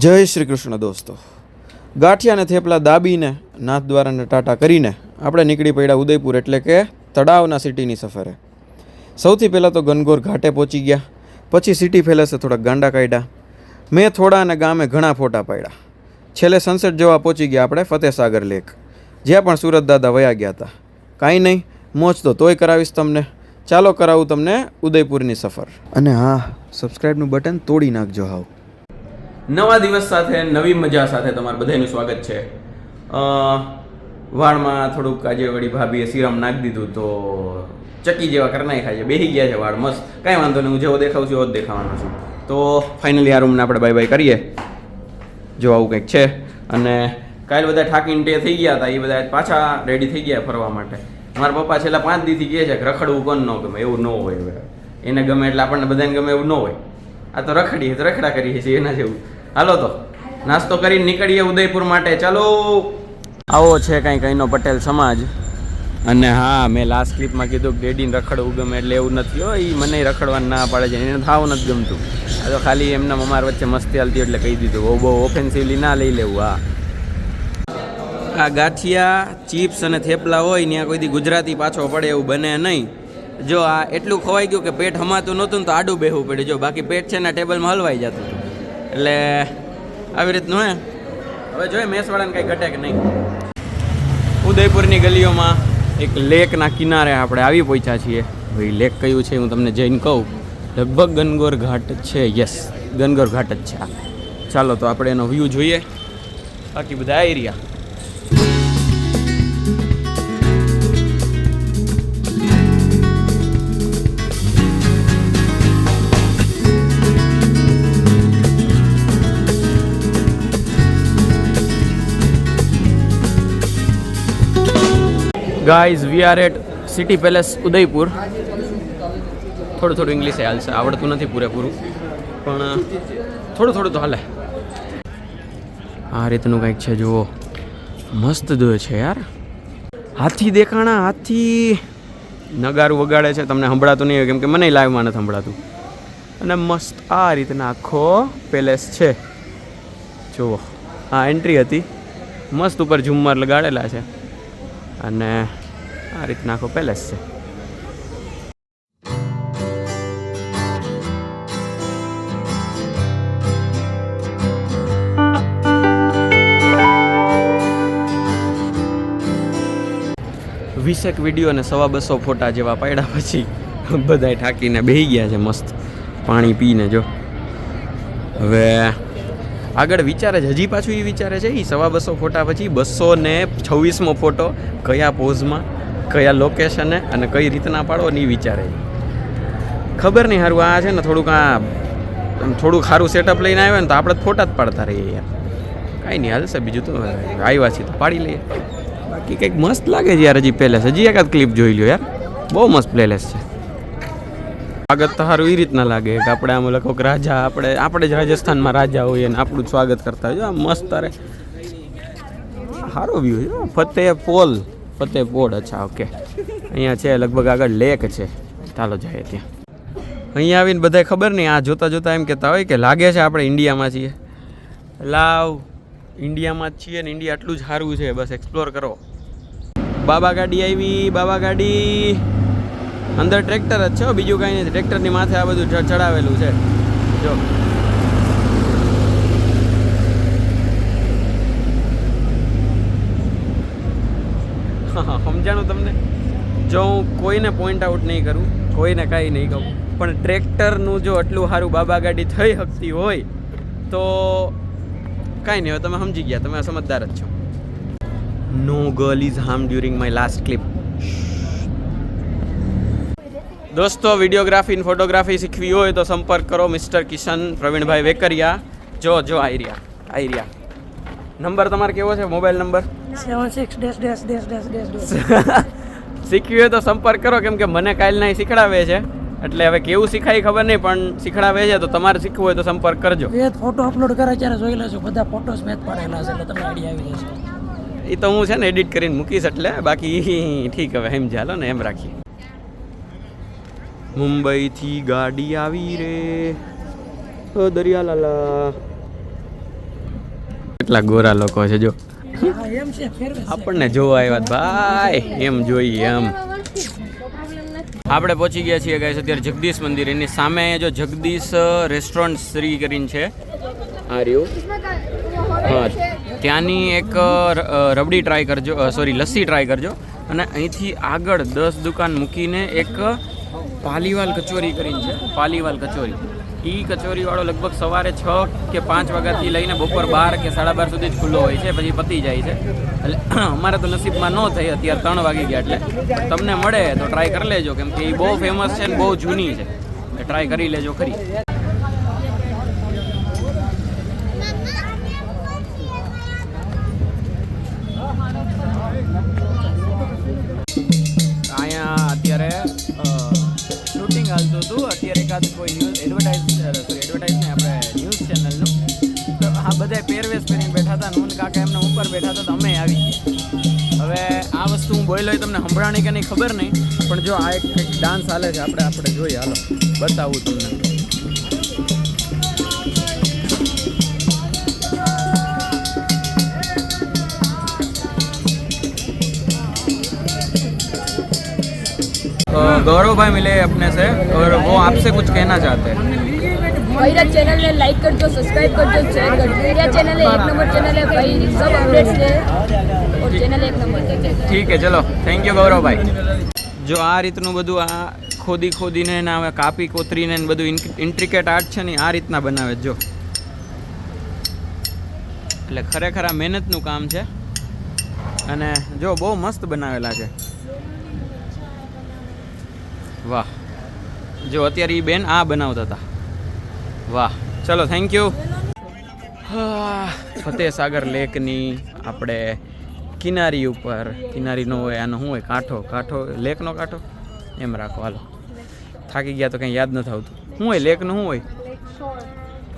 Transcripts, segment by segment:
જય શ્રી કૃષ્ણ દોસ્તો. ગાંઠિયાને થેપલા દાબીને નાથદ્વારાને ટાટા કરીને આપણે નીકળી પડ્યા ઉદયપુર એટલે કે તળાવના સિટીની સફરે. સૌથી પહેલાં તો ગનગોર ઘાટે પહોંચી ગયા, પછી સિટી પેલેસે થોડાક ગાંડા કાઢ્યા. મેં થોડા અને ગામે ઘણા ફોટા પાડ્યા. છેલ્લે સનસેટ જોવા પહોંચી ગયા આપણે ફતેસાગર લેક, જ્યાં પણ સુરત દાદા વયા ગયા હતા. કાંઈ નહીં, મોજ તો તોય કરાવીશ તમને. ચાલો કરાવું તમને ઉદયપુરની સફર. અને હા, સબસ્ક્રાઈબનું બટન તોડી નાખજો. હાવ નવા દિવસ સાથે નવી મજા સાથે તમારું બધાનું સ્વાગત છે. વાળમાં થોડુંક આજે વળી ભાભીએ સિરમ નાખી દીધું તો ચકી જેવા કરી નાખ્યા છે, બેસી ગયા છે વાળ મસ્ત. કાંઈ વાંધો નહીં, હું જેવો દેખાઉં છું એવો જ દેખાવાનો છું. તો ફાઇનલી આ રૂમને આપણે બાય બાય કરીએ. જો આવું કંઈક છે. અને કાલે બધા ઠાકીને ટે થઈ ગયા હતા, એ બધા પાછા રેડી થઈ ગયા ફરવા માટે. મારા પપ્પા છેલ્લા 5 દીથી કહે છે કે રખડવું કોણ ન ગમે, એવું ન હોય. એને ગમે એટલે આપણને બધાને ગમે એવું ન હોય. આ તો રખડીએ તો રખડા કરીએ છીએ એના જેવું. હાલો તો નાસ્તો કરીને નીકળીએ ઉદયપુર માટે. ચાલો. આવો છે કાંઈ કઈનો પટેલ સમાજ. અને હા, મેં લાસ્ટ ક્લિપમાં કીધું કે ડેડીને રખડવું ગમે એટલે એવું નથી હો, એ મને રખડવાનું ના પાડે છે, એને થાવ નથી ગમતું. આ તો ખાલી એમના અમારા વચ્ચે મસ્તી હાલતી એટલે કહી દીધું, બહુ ઓફેન્સિવલી ના લઈ લેવું. હા, આ ગાંઠિયા ચિપ્સ અને થેપલા હોય ત્યાં કોઈ દી ગુજરાતી પાછો પડે એવું બને નહીં. જો આ એટલું ખવાઈ ગયું કે પેટ હમાતું નહોતું ને તો આડું બેહવું પડે. જો બાકી પેટ છે ને ટેબલમાં હલવાઈ જતું હતું. એટલે આવી રીતનું હે. હવે જોઈએ મેસવાળાને કંઈ ઘટે કે નહીં. ઉદયપુરની ગલીઓમાં એક લેકના કિનારે આપણે આવી પહોંચ્યા છીએ. ભાઈ લેક કયું છે હું તમને જઈને કહું. લગભગ ગનગોર ઘાટ છે. યસ, ગનગોર ઘાટ જ છે આ. ચાલો તો આપણે એનો વ્યૂ જોઈએ. બાકી બધા આવી રહ્યા. Guys, we are at city palace Udaipur. થોડું ઇંગ્લિશ હાલશે, આવડતું નથી પૂરેપૂરું, પણ થોડું તો હાલે. આ રીતનું કંઈક છે, જુઓ. મસ્ત દો છે યાર. હાથી દેખાણા, હાથી નગારું વગાડે છે. તમને સંભળાતું નહીં હોય કેમ કે મને લાઈવમાં નથી સંભળાતું. અને મસ્ત આ રીતના આખો પેલેસ છે. જુઓ, આ એન્ટ્રી હતી. મસ્ત ઉપર ઝુમ્મર લગાડેલા છે. અને આ રીતના આખો પેલેસ છે. વીસેક વિડીયો અને 200 ફોટા જેવા પાડ્યા પછી બધાય ઠાકીને બેસી ગયા છે મસ્ત પાણી પીને. જો હવે આગળ વિચારે છે, હજી પાછું એ વિચારે છે એ 200 ફોટા પછી 226મો ફોટો કયા પોઝમાં, કયા લોકેશને અને કઈ રીતના પાડો ને એ વિચારે. ખબર નહીં. સારું આ છે ને થોડુંક સારું સેટઅપ લઈને આવ્યો ને તો આપણે ફોટા જ પાડતા રહીએ યાર. કાંઈ નહીં, હાલશે. બીજું તો આવ્યા છીએ તો પાડી લઈએ. બાકી કંઈક મસ્ત લાગે છે યાર. હજી પેલેસ હજી એકાદ ક્લિપ જોઈ લ્યો યાર. બહુ મસ્ત પેલેસ છે. સ્વાગત તો સારું એ રીતના લાગે કે આપણે આમ લખો કે રાજા, આપણે જ રાજસ્થાનમાં રાજા હોઈએ ને આપણું જ સ્વાગત કરતા હોય. આમ મસ્ત. તારે સારો વ્યૂ છે. ફતેપોળ. અચ્છા, ઓકે. અહીંયા છે લગભગ આગળ લેક છે. ચાલો જાય ત્યાં. અહીંયા આવીને બધાય ખબર નહીં આ જોતા એમ કહેતા હોય કે લાગે છે આપણે ઇન્ડિયામાં છીએ. લાવ, ઇન્ડિયામાં જ છીએ ને ઇન્ડિયા આટલું જ સારું છે, બસ એક્સપ્લોર કરો. બાબા ગાડી આવી. બાબા ગાડી અંદર ટ્રેક્ટર જ છે, બીજું કાંઈ નથી. ટ્રેક્ટરની માથે આ બધું ચડાવેલું છે. જો સમજાણું તમને. જો હું કોઈને પોઈન્ટ આઉટ નહીં કરું, કોઈને કાંઈ નહીં કહું, પણ ટ્રેક્ટરનું જો આટલું સારું બાબા ગાડી થઈ શકતી હોય તો કાંઈ નહીં. હવે તમે સમજી ગયા, તમે સમજદાર જ છો. No girl is harm during my last clip. દોસ્તો, વિડીયોગ્રાફી અને ફોટોગ્રાફી શીખવી હોય તો સંપર્ક કરો મિસ્ટર કિશન પ્રવીણભાઈ વેકરિયા. જો આઈ રહ્યા. નંબર તમારે કેવો છે? મોબાઈલ નંબર 76 શીખવી હોય તો સંપર્ક કરો, કેમ કે મને કાલના શીખડાવે છે. એટલે હવે કેવું શીખાય ખબર નહીં, પણ શીખડાવે છે તો તમારે શીખવું હોય તો સંપર્ક કરજો. ફોટો અપલોડ કરે ત્યારે જોઈ લેજો, બધા ફોટોસ મેં પાડેલા છે એટલે તમને આઈડિયા આવી જશે. એ તો હું છે ને એડિટ કરીને મૂકીશ, એટલે બાકી ઠીક. હવે એમ ચાલો ને, એમ રાખીએ. મુંબઈથી ગાડી આવી રે. દરિયાલાલા કેટલા ગોરા લોકો છે જો હા, એમ છે ફેરવે આપણને જોવા આવ્યા ભાઈ એમ જોઈએ એમ આપણે પહોંચી ગયા છીએ ગાઈસ અત્યારે જગદીશ મંદિર એની સામે જો જગદીશ રેસ્ટોરન્ટ શ્રી કરીને છે આ રહ્યું હા ત્યાંની એક રબડી ટ્રાય કરજો સોરી લસ્સી ટ્રાય કરજો અને અહીંથી આગળ 10 દુકાન મૂકીને એક પાલીવાલ કચોરી કરીને છે પાલીવાલ કચોરી એ કચોરીવાળો લગભગ સવારે 6 કે 5 વાગ્યાથી લઈને બપોર 12 કે 12:30 સુધી જ ખુલ્લો હોય છે પછી પતી જાય છે એટલે અમારે તો નસીબમાં ન થઈ અત્યારે 3 વાગી ગયા એટલે તમને મળે તો ટ્રાય કરી લેજો કેમ કે એ બહુ ફેમસ છે ને બહુ જૂની છે ટ્રાય કરી લેજો ખરી અહીંયા અત્યારે શૂટિંગ હાલતું હતું અત્યારે એકાદ કોઈ ન્યૂઝ એડવર્ટાઇઝ ને આપણે ન્યૂઝ ચેનલનું તો આ બધા પહેરવેશ પહેરીને બેઠા હતા નૂન કાકા એમને ઉપર બેઠા હતા તો અમે આવી હવે આ વસ્તુ હું બોલ્યો તમને સંભળાણી કે નહીં ખબર નહીં પણ જો આ એક કંઈક ડાન્સ હાલે છે આપણે જોઈએ હાલો બતાવું તમને गौरव भाई मिले अपने से और वो आपसे कुछ कहना चाहते हैं मेरा चैनल है लाइक कर दो सब्सक्राइब कर दो शेयर कर दो मेरा चैनल है 1 नंबर चैनल है भाई सब अपडेट्स है और चैनल 1 नंबर है ठीक है चलो थैंक यू गौरव भाई जो आ રીતનું બધું આ ખોદીને ને હવે કાપી કોતરીને ને બધું ઇન્ટ્રિકેટ આર્ટ છે ને આ રીતના બનાવે જો એટલે ખરેખર આ મહેનતનું કામ છે અને જો બહુ મસ્ત બનાવેલા છે વાહ જો અત્યારે એ બેન આ બનાવતા હતા વાહ ચલો થેન્ક યુ ફતેહ સાગર લેકની આપણે કિનારી ઉપર કિનારીનો હોય આનો શું હોય કાંઠો લેકનો કાંઠો એમ રાખો હાલો થાકી ગયા તો કંઈ યાદ નથી આવતું શું હોય લેકનું શું હોય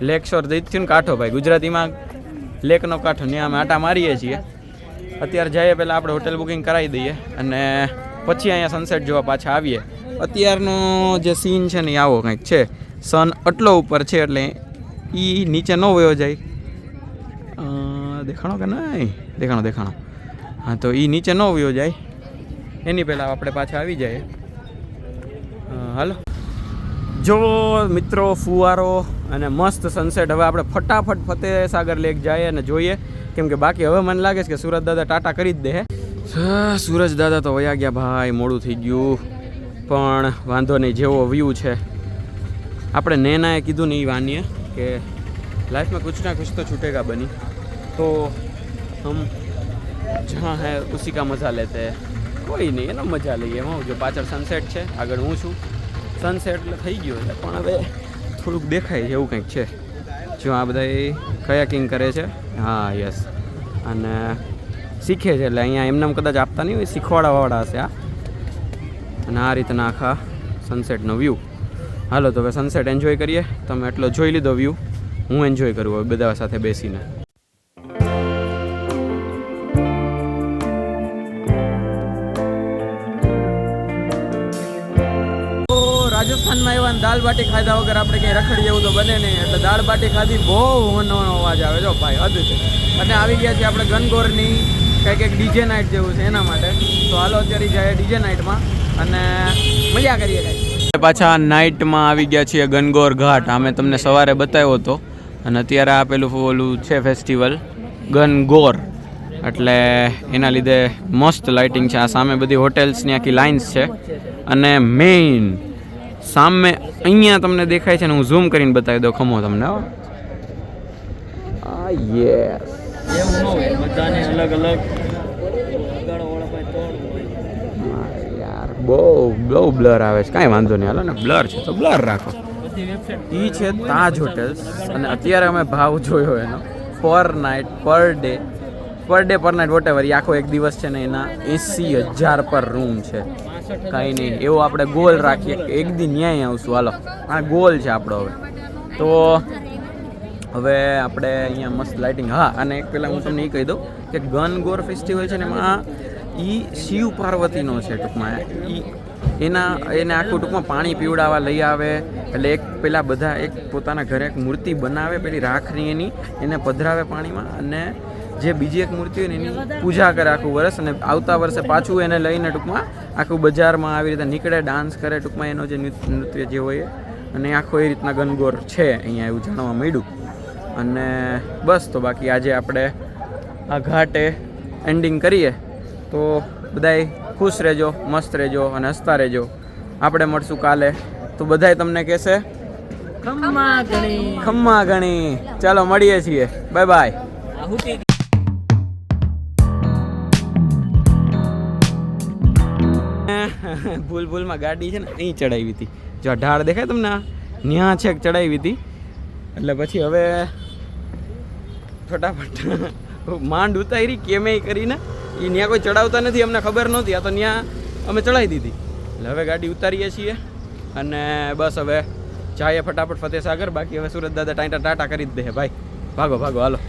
લેક શોર દઈથી ને કાંઠો ભાઈ ગુજરાતીમાં લેકનો કાંઠો ને અમે આટા મારીએ છીએ અત્યારે જઈએ પહેલાં આપણે હોટેલ બુકિંગ કરાવી દઈએ અને પછી અહીંયા સનસેટ જોવા પાછા આવીએ અત્યારનો જે સીન છે ને એ આવો કંઈક છે સન આટલો ઉપર છે એટલે એ નીચે ન વયો જાય દેખાણો કે નહીં દેખાણો હા તો એ નીચે ન વયો જાય એની પહેલાં આપણે પાછા આવી જઈએ હાલો જો મિત્રો ફુવારો અને મસ્ત સનસેટ હવે આપણે ફટાફટ ફતેહ સાગર લેક જઈએ અને જોઈએ કેમ કે બાકી હવે મને લાગે છે કે સુરજ દાદા ટાટા કરી જ દે સુરજ દાદા તો વયા ગયા ભાઈ મોડું થઈ ગયું પણ વાંધો નહીં જેવો વ્યૂ છે આપણે નૈનાએ કીધું ને એ વાનીએ કે લાઈફમાં કુછ ના કુછ તો છૂટેગા બની તો હમ જहाँ હૈ ઉસી કા મજા લેતે હૈ કોઈ નહીં એનો મજા લઈએ એમાં જો પાછળ સનસેટ છે આગળ હું છું સનસેટ એટલે થઈ ગયો છે પણ હવે થોડુંક દેખાય છે એવું કંઈક છે જો આ બધા કયાકિંગ કરે છે હા યસ અને શીખે છે એટલે અહીંયા એમને કદાચ આપતા નહીં હોય શીખવાડાવાળા હશે આ અને આ રીતના આખા સનસેટનો વ્યૂ હાલો તો હવે સનસેટ એન્જોય કરીએ તમે એટલો જોઈ લીધો વ્યૂ હું એન્જોય કરું હવે બધા સાથે બેસીને રાજસ્થાનમાં એવા દાળ બાટી ખાધા વગર આપણે કંઈ રખડીએ એવું તો બને નહીં એટલે દાળ બાટી ખાધી બહુ હોનો અવાજ આવે જો ભાઈ હદ છે અને આવી ગયા છે આપણે ગનગોરની કંઈક ડીજે નાઇટ જેવું છે એના માટે તો હાલો અત્યારે જાય ડીજે નાઇટમાં અને મજા કરીએ કાંઈ પાછા નાઇટમાં આવી ગયા છીએ ગનગોર ઘાટ અમે તમને સવારે બતાવ્યો હતો અને અત્યારે આ પેલું ઓલું છે ફેસ્ટિવલ ગનગોર એટલે એના લીધે મસ્ત લાઇટિંગ છે આ સામે બધી હોટેલ્સની આખી લાઇન્સ છે અને મેઇન સામે અહીંયા તમને દેખાય છે ને હું ઝૂમ કરીને બતાવી દઉં ખમો તમને યસ બધાને અલગ અલગ યાર બહુ બ્લર આવે છે કાંઈ વાંધો નહીં હાલો ને બ્લર છે તો બ્લર રાખો એ છે તાજ હોટેલ્સ અને અત્યારે અમે ભાવ જોયો એનો પર નાઇટ પર ડે પર નાઇટ વોટેવર એ આખો એક દિવસ છે ને એના 80,000 પર રૂમ છે કાંઈ નહીં એવો આપણે ગોલ રાખીએ કે એક દી ન્યાય આવશું હાલો આ ગોલ છે આપણો હવે તો હવે આપણે અહીંયા મસ્ત લાઇટિંગ હા અને એક પહેલાં હું તમને એ કહી દઉં કે ગનગોર ફેસ્ટિવલ છે ને એમાં એ શિવ પાર્વતીનો છે ટૂંકમાં એ એને આખું ટૂંકમાં પાણી પીવડાવવા લઈ આવે. એટલે એક પેલા બધા એક પોતાના ઘરે એક મૂર્તિ બનાવે પેલી રાખની એની, એને પધરાવે પાણીમાં, અને જે બીજી એક મૂર્તિ હોય ને એની પૂજા કરે આખું વર્ષ, અને આવતા વર્ષે પાછું એને લઈને ટૂંકમાં આખું બજારમાં આવી રીતે નીકળે, ડાન્સ કરે, ટૂંકમાં એનો જે નૃત્ય જે હોય અને આખો એ રીતના ગનગોર છે અહીંયા એવું જાણવા મળ્યું. અને બસ તો બાકી આજે આપણે આ ઘાટે એન્ડિંગ કરીએ. તો બધાય ખુશ રહેજો, મસ્ત રહેજો અને હસતા રહેજો. આપણે મળશું કાલે. તો બધાય તમને કહેશે ખમ્મા ગણી. ચાલો મળીએ છીએ, બાય બાય. ભૂલમાં ગાડી છે ને અહીં ચડાવી હતી, જો આ ઢાળ દેખાય તમને, ન્યા છેક ચડાવી હતી. એટલે પછી હવે ફટાફટ માંડ ઉતારી કેમે કરીને, એ ત્યાં કોઈ ચડાવતા નથી, અમને ખબર નહોતી, આ તો ત્યાં અમે ચડાવી દીધી. એટલે હવે ગાડી ઉતારીએ છીએ અને બસ હવે જઈએ ફટાફટ ફતેસાગર. બાકી હવે સુરત દાદા ટાટા કરી જ દે ભાઈ. ભાગો ભાગો હાલો.